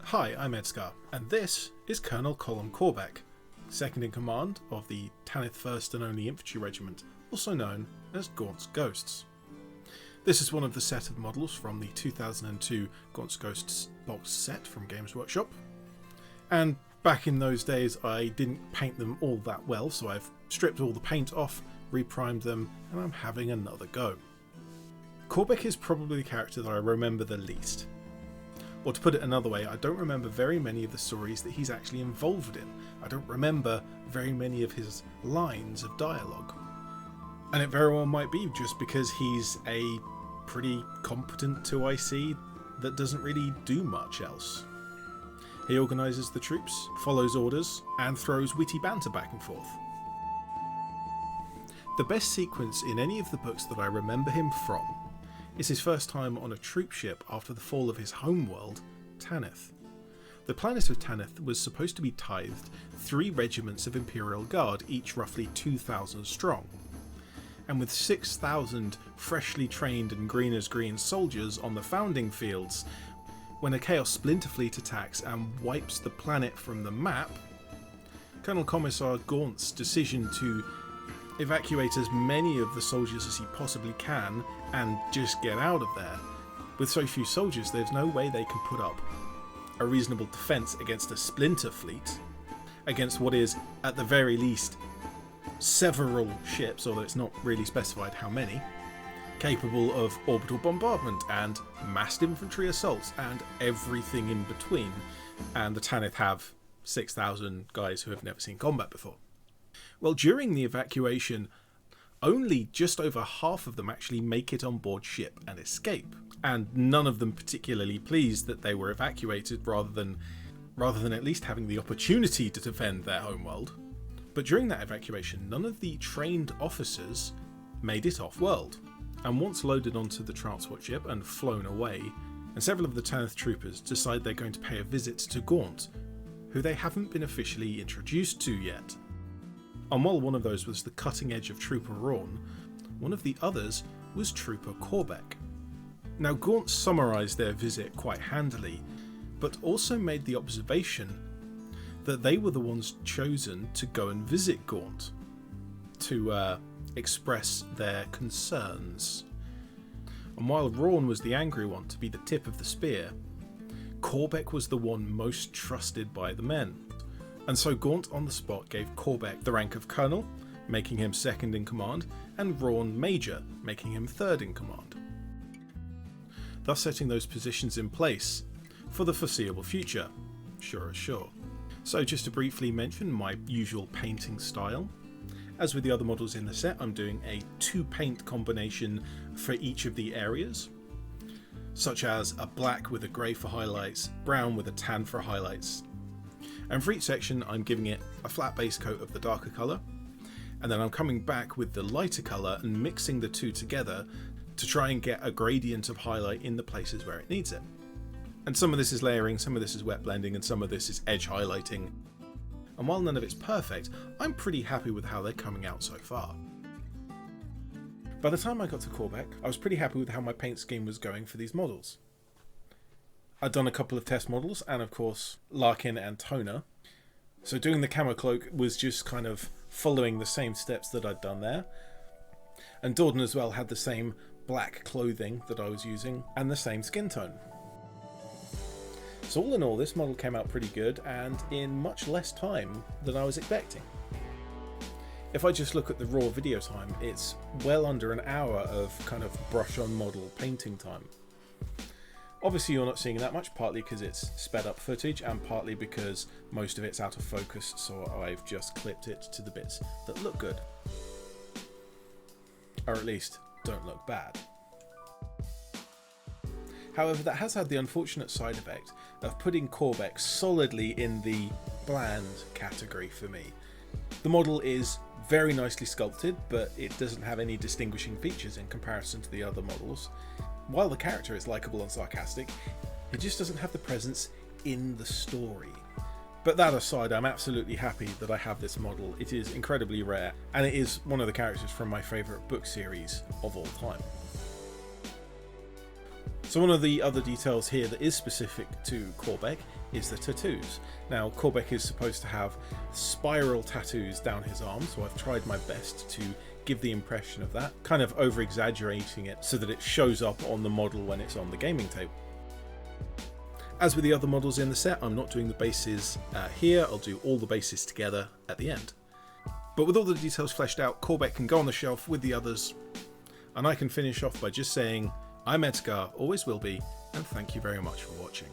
Hi, I'm ED-SKaR, and this is Colonel Colm Corbec, second in command of the Tanith 1st and only Infantry Regiment, also known as Gaunt's Ghosts. This is one of the set of models from the 2002 Gaunt's Ghosts box set from Games Workshop, and back in those days I didn't paint them all that well, so I've stripped all the paint off, reprimed them, and I'm having another go. Corbec is probably the character that I remember the least. Or to put it another way, I don't remember very many of the stories that he's actually involved in. I don't remember very many of his lines of dialogue. And it very well might be just because he's a pretty competent 2IC that doesn't really do much else. He organises the troops, follows orders, and throws witty banter back and forth. The best sequence in any of the books that I remember him from is his first time on a troop ship after the fall of his homeworld, Tanith. The planet of Tanith was supposed to be tithed 3 regiments of Imperial Guard, each roughly 2,000 strong. And with 6,000 freshly trained and green as green soldiers on the founding fields, when a Chaos Splinter Fleet attacks and wipes the planet from the map, Colonel Commissar Gaunt's decision to evacuate as many of the soldiers as he possibly can and just get out of there. With so few soldiers, there's no way they can put up a reasonable defence against a splinter fleet, against what is, at the very least, several ships, although it's not really specified how many, capable of orbital bombardment and massed infantry assaults and everything in between. And the Tanith have 6,000 guys who have never seen combat before. Well, during the evacuation, only just over half of them actually make it on board ship and escape, and none of them particularly pleased that they were evacuated rather than at least having the opportunity to defend their homeworld. But during that evacuation, none of the trained officers made it off-world, and once loaded onto the transport ship and flown away, and several of the Tanith troopers decide they're going to pay a visit to Gaunt, who they haven't been officially introduced to yet. And while one of those was the cutting edge of Trooper Rawn, one of the others was Trooper Corbec. Now Gaunt summarised their visit quite handily, but also made the observation that they were the ones chosen to go and visit Gaunt, to express their concerns. And while Rawn was the angry one, to be the tip of the spear, Corbec was the one most trusted by the men. And so Gaunt on the spot gave Corbec the rank of Colonel, making him second in command, and Rawn Major, making him third in command, thus setting those positions in place for the foreseeable future. Sure as sure. So just to briefly mention my usual painting style. As with the other models in the set, I'm doing a 2-paint combination for each of the areas, such as a black with a grey for highlights, brown with a tan for highlights. And for each section I'm giving it a flat base coat of the darker colour, and then I'm coming back with the lighter colour and mixing the two together to try and get a gradient of highlight in the places where it needs it. And some of this is layering, some of this is wet blending, and some of this is edge highlighting. And while none of it's perfect, I'm pretty happy with how they're coming out so far. By the time I got to Corbec, I was pretty happy with how my paint scheme was going for these models. I'd done a couple of test models, and of course Larkin and Toner, so doing the camo cloak was just kind of following the same steps that I'd done there. And Dorden as well had the same black clothing that I was using, and the same skin tone. So all in all, this model came out pretty good, and in much less time than I was expecting. If I just look at the raw video time, it's well under an hour of kind of brush on model painting time. Obviously you're not seeing that much, partly because it's sped up footage and partly because most of it's out of focus, so I've just clipped it to the bits that look good. Or at least don't look bad. However, that has had the unfortunate side effect of putting Corbec solidly in the bland category for me. The model is very nicely sculpted, but it doesn't have any distinguishing features in comparison to the other models. While the character is likeable and sarcastic, it just doesn't have the presence in the story. But that aside, I'm absolutely happy that I have this model. It is incredibly rare, and it is one of the characters from my favourite book series of all time. So one of the other details here that is specific to Corbec is the tattoos. Now, Corbec is supposed to have spiral tattoos down his arm, so I've tried my best to give the impression of that, kind of over-exaggerating it so that it shows up on the model when it's on the gaming table. As with the other models in the set, I'm not doing the bases here, I'll do all the bases together at the end. But with all the details fleshed out, Corbec can go on the shelf with the others, and I can finish off by just saying, I'm ED-SKaR, always will be, and thank you very much for watching.